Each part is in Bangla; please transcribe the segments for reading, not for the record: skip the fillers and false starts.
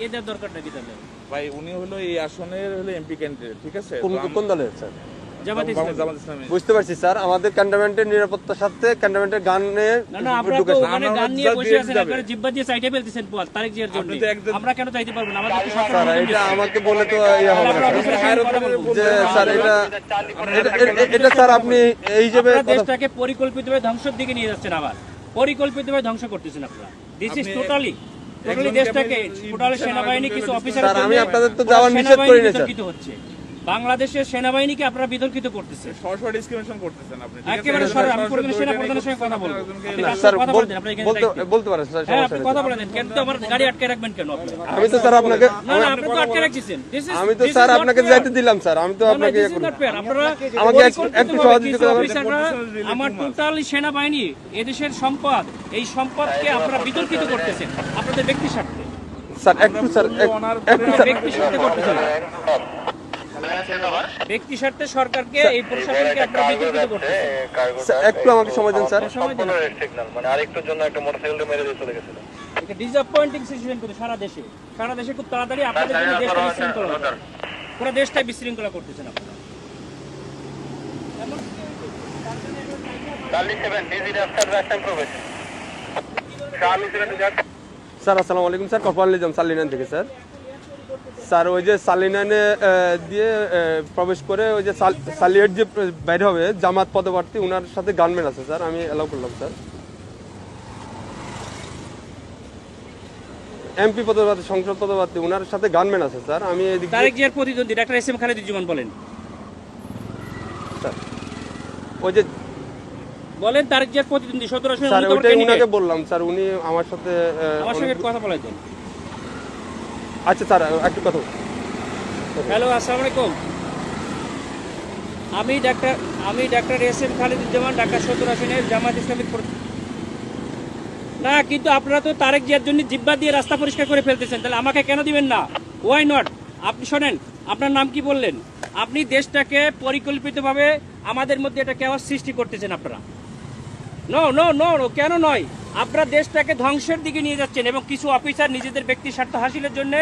এদের দরকারটা কি তাহলে? ভাই উনি হলো এই আসনের হলো এমপি ক্যান্ডিডেট, ঠিক আছে? কোন দলের স্যার? জামাত ইসলামী। জামাত ইসলামী। বুঝতে পারছি স্যার, আমাদের ক্যান্টনমেন্টের নিরাপত্তার সাথে ক্যান্টনমেন্টের গানে না আপনারা তো ওখানে গান নিয়ে বসে আছেন, আপনারা জিব্বা দিয়ে সাইডে ফেলতেছেন তারেক জিয়ার জন্য। আমরা কেন চাইতে পারবো না? আমাদের তো স্যার এটা আমাকে বলে তো ইয়া হবে না যে স্যার এটা স্যার আপনি এই হিসেবে দেশটাকে পরিকল্পিতভাবে ধ্বংসের দিকে নিয়ে যাচ্ছেন, আবার পরিকল্পিতভাবে ধ্বংস করতেছেন আপনারা। দিস ইজ টোটালি দেশটাকে টোটালি সেনাবাহিনী কিছু অফিসার, আমি আপনাদের তো যাওয়ার নিষেধ করি না স্যার। হচ্ছে বাংলাদেশের সেনাবাহিনীকে আপনারা বিতর্কিত করতেছেন, সরাসরি ডিসক্রিমিনেশন করতেছেন আপনি। একেবারে আমি পুরো সেনা প্রধানের সঙ্গে কথা বলবো। স্যার বলতে পারেন স্যার, হ্যাঁ আপনি কথা বলেন, কেন তো আমার গাড়ি আটকে রাখবেন কেন আপনি? আমি তো স্যার আপনাকে না আপনি তো আটকে রাখছেন। আমি তো স্যার আপনাকে যাইতে দিলাম স্যার, আমি তো আপনাকে আপনারা আমাকে একটু সহযোগিতা করবেন। আমার টোটালি সেনাবাহিনী এদেশের সম্পদ, এই সম্পদকে আপনারা বিতর্কিত করতেছেন আপনাদের ব্যক্তি স্বার্থে। স্যার একটু স্যার ব্যক্তি স্বার্থে করতেছেন, ব্যক্তি স্বার্থে সরকারকে এই প্রশাসনকে আপনারা বিতর্কিত করতেছেন। একটু আমাকে সময় দেন স্যার। সময় দেন, মানে আরেকটুর জন্য একটা মোটরসাইকেল মেরে দিয়ে চলে গেছিল। এটা ডিসঅ্যাপয়েন্টিং সিচুয়েশন করে সারা দেশে খুব তাড়াতাড়ি আপনাদের জন্য দেশটা বিশৃঙ্খলা হবে। পুরো দেশটাই বিশৃঙ্খলা করতেছেন আপনারা। স্যার আসসালামু আলাইকুম স্যার, কপাল নিজাম সালিনান থেকে স্যার। স্যার ওই যে সালিনানে দিয়ে প্রবেশ করে ওই যে সালিয়েট যে বাইর হবে জামাত পদপ্রার্থী, ওনার সাথে গানম্যান আছে স্যার, আমি অ্যালাউ করলাম স্যার। এমপি পদপ্রার্থী, সংসদ পদপ্রার্থী, ওনার সাথে গানম্যান আছে স্যার। আমি তারেক জিয়ার প্রতিদ্বন্দ্বী ডাক্তার এস এম খালেদুজ্জামান বলেন স্যার ওই যে বলেন তারেক জিয়ার প্রতিদ্বন্দ্বী 17 আসনে স্যার ওইটাই উনাকে বললাম স্যার, উনি আমার সাথে কথা বলেছেন। আচ্ছা স্যার একটু কথা। হ্যালো আসসালামু আলাইকুম, আমি doctor S M Khaleduzzaman, Dhaka 17 আসনের জামাত ইসলামী। না কিন্তু আপনারা তো তারেক জিয়ার জন্য জিব্বা দিয়ে রাস্তা পরিষ্কার করে ফেলতেছেন, তাহলে আমাকে কেন দিবেন না? Why not? আপনি শোনেন, আপনার নাম কি বললেন? আপনি দেশটাকে পরিকল্পিতভাবে আমাদের মধ্যে এটা কেওয়াস সৃষ্টি করতেছেন আপনারা। নো নো নো নো, কেন নয়? আপনারা দেশটাকে ধ্বংসের দিকে নিয়ে যাচ্ছেন এবং কিছু অফিসার নিজেদের ব্যক্তি স্বার্থ হাসিলের জন্য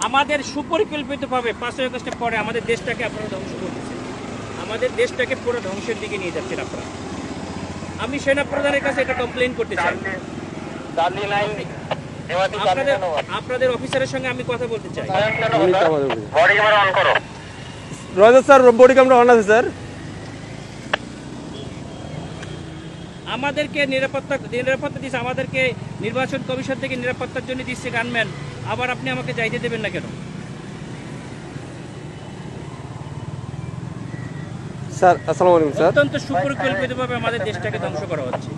আমাদের সুপরিকল্পিতভাবে 5 আগস্টের পরে আমাদের দেশটাকে আপনারা ধ্বংস করতেছেন, আমাদের দেশটাকে পুরো ধ্বংসের দিকে নিয়ে যাচ্ছেন আপনারা। আমি সেনা প্রধানের কাছে এটা কমপ্লেইন করতে চাই। আপনাদের অফিসারের সঙ্গে আমি কথা বলতে চাই। রয়েছে স্যার, বডি ক্যামেরা অন আছে স্যার। আমাদেরকে নিরাপত্তা দিচ্ছে, আমাদেরকে নির্বাচন কমিশন থেকে নিরাপত্তার জন্য দিচ্ছে গানম্যান, আবার আপনি আমাকে যাইতে দেবেন না কেন? স্যার আসসালামু আলাইকুম স্যার। অত্যন্ত সুপরিকল্পিতভাবে আমাদের দেশটাকে ধ্বংস করা হচ্ছে,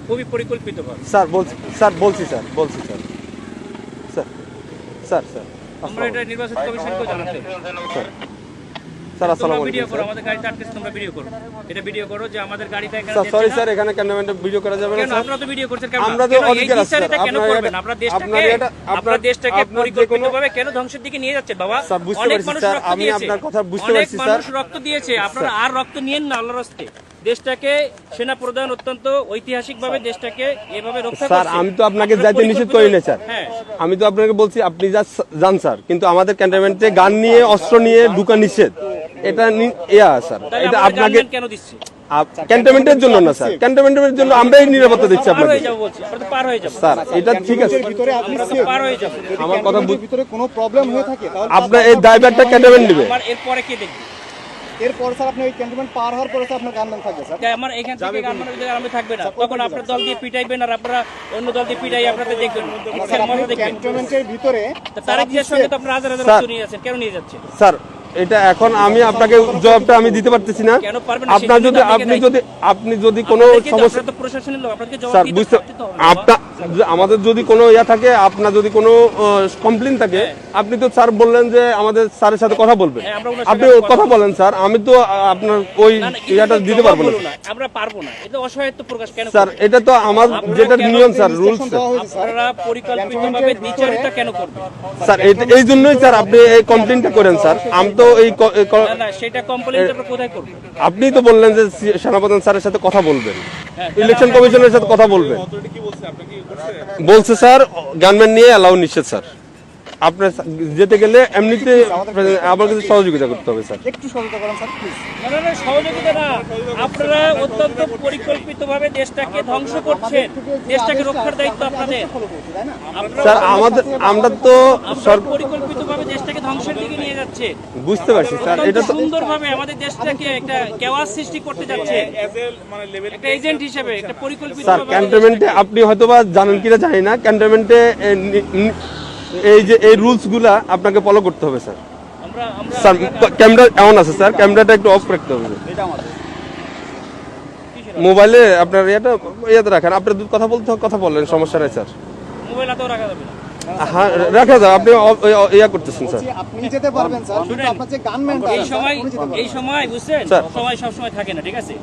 খুবই পরিকল্পিতভাবে। স্যার বলছি স্যার স্যার আমরা এটা নির্বাচন কমিশনকেও জানাতে স্যার আসসালামু তোমরা ভিডিও আলাইকুম করো, আমাদের গাড়িতে আটকেছে, তোমরা ভিডিও করো, এটা ভিডিও করো যে আমাদের গাড়িটা এখানে স্যার। সরি স্যার, এখানে ক্যামেরাম্যান ভিডিও করা যাবে না কেন? স্যার। আপনারা তো ভিডিও করছেন কেন? আমরা তো অধিকার আছে স্যার। কেন করবেন? আপনারা দেশটাকে পরিকল্পিতভাবে কেন ধ্বংসের দিকে নিয়ে যাচ্ছেন বাবা? স্যার বুঝতে অনেক পারছি মানুষ স্যার, রক্ত আমি দিয়েছে, আপনার কথা বুঝতে অনেক পারছি স্যার। মানুষ রক্ত দিয়েছে, আপনারা আর রক্ত নিয়েন না আল্লাহর রাস্তে। দেশটাকে সেনা প্রধান অত্যন্ত ঐতিহাসিকভাবে দেশটাকে এভাবে রক্ষা করছে। স্যার আমি তো আপনাকে যাইতে নিষেধ করি না স্যার, আমি তো আপনাকে বলছি আপনি যান স্যার, কিন্তু আমাদের ক্যান্টনমেন্টে গান নিয়ে অস্ত্র নিয়ে ঢুকা নিষেধ, এটা স্যার। এটা আপনাকে কেন দিচ্ছে? ক্যান্টনমেন্টের জন্য না স্যার, ক্যান্টনমেন্টের জন্য আমরাই নিরাপত্তা দিচ্ছি পার আপনাকে হয়ে যাবো বলছি, আপনারা তো পার হয়ে যাবো স্যার। এটা ঠিক আছে, পার হয়ে যাবো। আমার কথা ভিতরে কোনো প্রবলেম হয়ে থাকে তাহলে আপনার এই ড্রাইভারটা ক্যান্টনমেন্ট নেবে। আমার এরপরে কে দেখবে? এরপর স্যার আপনি ওই ক্যান্টনমেন্ট পার হওয়ার পরে স্যার আপনার গানম্যান থাকবে স্যার। আমার এখান থেকে গানম্যানের জায়গায় আমি থাকবে না, তখন আপনার দল দিয়ে পিটাইবেন আর আপনারা অন্য দল দিয়ে পিটাই আপনাদের দেখবেন, মজা দেখবেন। ক্যান্টনমেন্টের ভিতরে তারেক জিয়ার সঙ্গে তো আপনারা হাজার হাজার রক্ত নিয়ে যাচ্ছেন, কেন নিয়ে যাচ্ছেন স্যার? এটা এখন আমি আপনাকে জবাবটা আমি দিতে পারতেছি না। কেন পারবেন? আপনার যদি আপনি যদি কোনো সমস্যা, তো প্রশাসনের লোক, আপনাদেরকে জবাব স্যার দিতে বুঝতে হবে। আপনার আমাদের যদি কোনো ইয়া থাকে, আপনার যদি কোনো কমপ্লেইন থাকে, আপনি তো স্যার বললেন যে আমাদের স্যারের সাথে কথা বলবেন, আপনি কথা বলেন স্যার। আমি তো আপনার ওই ইয়াটা দিতে পারবো না, আমরা পারবো না। এটা অসহায়ত্ব প্রকাশ কেন স্যার? এটা তো আমার যেটা নিয়ম স্যার, রুলস আপনারা পরিকল্পিতভাবে বিচারিতা কেন করবেন স্যার? এই জন্যই স্যার আপনি এই কমপ্লেইনটা করেন স্যার। আমি তো এই না সেটা কমপ্লেইনটা আপনারা কোথায় করবেন? আপনি তো বললেন যে সেনাপ্রধান স্যারের সাথে কথা বলবেন, ইলেকশন কমিশনের সাথে কথা বলবেন। বলছে স্যার গানম্যান নিয়ে অ্যালাউ নিষেধ স্যার। আপনার যেতে গেলে এমনিতে আমার কাছে সহযোগিতা করতে হবে স্যার। একটু সহযোগিতা করেন স্যার প্লিজ। না, না, সহযোগিতা না, আপনারা অত্যন্ত পরিকল্পিতভাবে দেশটাকে ধ্বংস করছেন, দেশটাকে রক্ষার দায়িত্ব আপনাদের। তাই না? স্যার আমরা তো পরিকল্পিতভাবে দেশটাকে ধ্বংসের দিকে নিয়ে যাচ্ছে, বুঝতে পারছি স্যার, এটা তো সুন্দরভাবে আমাদের দেশটাকে একটা কেওয়াস সৃষ্টি করতে যাচ্ছে মানে লেভেল একটা এজেন্ট হিসেবে, একটা পরিকল্পিত স্যার ক্যান্টনমেন্টে আপনি হয়তোবা জানেন কিনা জানি না, ক্যান্টনমেন্টে এই যে এই রুলস গুলা আপনাকে ফলো করতে হবে স্যার। আমরা স্যার ক্যামেরা এমন আছে স্যার, ক্যামেরাটা একটু অফ রাখতে হবে। মোবাইলে আপনার ইয়াতে রাখেন, আপনি কথা বলতে কথা বললেন, সমস্যা নাই স্যার। মোবাইল হাতেও রাখা যাবে না। হ্যাঁ রাখা যাবে, আপনি ইয়া করতেছেন স্যার। আপনি যেতে পারবেন স্যার, কিন্তু আপনার যে গানম্যানটা এই সময় বুঝছেন, স্যার। সময় সব সময় থাকে না, ঠিক আছে?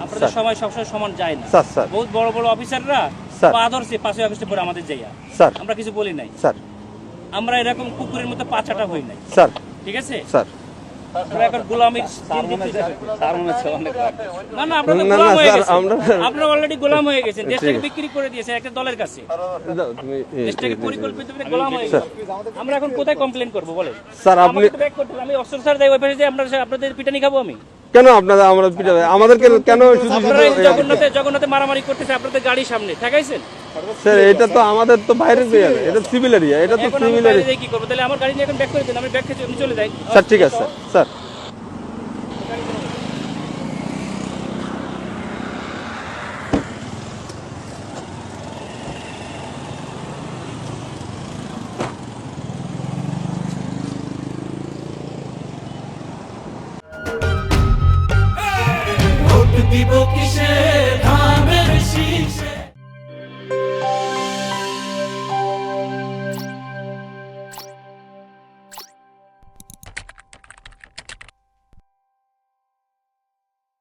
আপনাদের স্যার। সময় সবসময় সমান যায় না। স্যার স্যার বহুত বড় বড় অফিসাররা স্যার। পা ধরছে 5 আগস্টের পরে আমাদের জায়গা, স্যার আমরা কিছু বলি নাই। স্যার আমরা এরকম কুকুরের মতো পাচাটা হই নাই, স্যার ঠিক আছে? স্যার আমরা এখন গোলামির না না, আপনারা তো না, গোলাম না, হয়ে স্যার, গেছেন। আমরা- আপনারা অলরেডি গোলাম হয়ে গেছেন, ঠিক দেশটাকে আছে। বিক্রি করে দিয়েছে একটা দলের কাছে, দাও, তুমি দেশটাকে পরিকল্পিতভাবে গোলাম হয়ে স্যার। গেছে। আমরা এখন কোথায় কমপ্লেন করবো বলে? স্যার আপনি আমাকে তো ব্যাক করতে হবে, আমি অস্ত্র স্যার দেয় ওই পাশে যে আপনাদের পিটানি খাবো আমি? কেন আপনারা আমরা পিটাবে আমাদেরকে কেন শুধু আপনারা এই শুধু জগন্নাথে মারামারি করতেছে আপনাদের গাড়ির সামনে ঠেকাইছেন। স্যার এটা তো আমাদের তো বাইরের এরিয়া, এটা সিভিল এরিয়া, এটা তো এখন আমি সিভিল বাইরে এরিয়া। যেয়ে কি করবো? তাহলে আমার গাড়ি নিয়ে এখন ব্যাক করে দেন, আমি ব্যাক খেয়ে আমি চলে যাই। স্যার ঠিক আছে স্যার স্যার ভোট দিব কিসে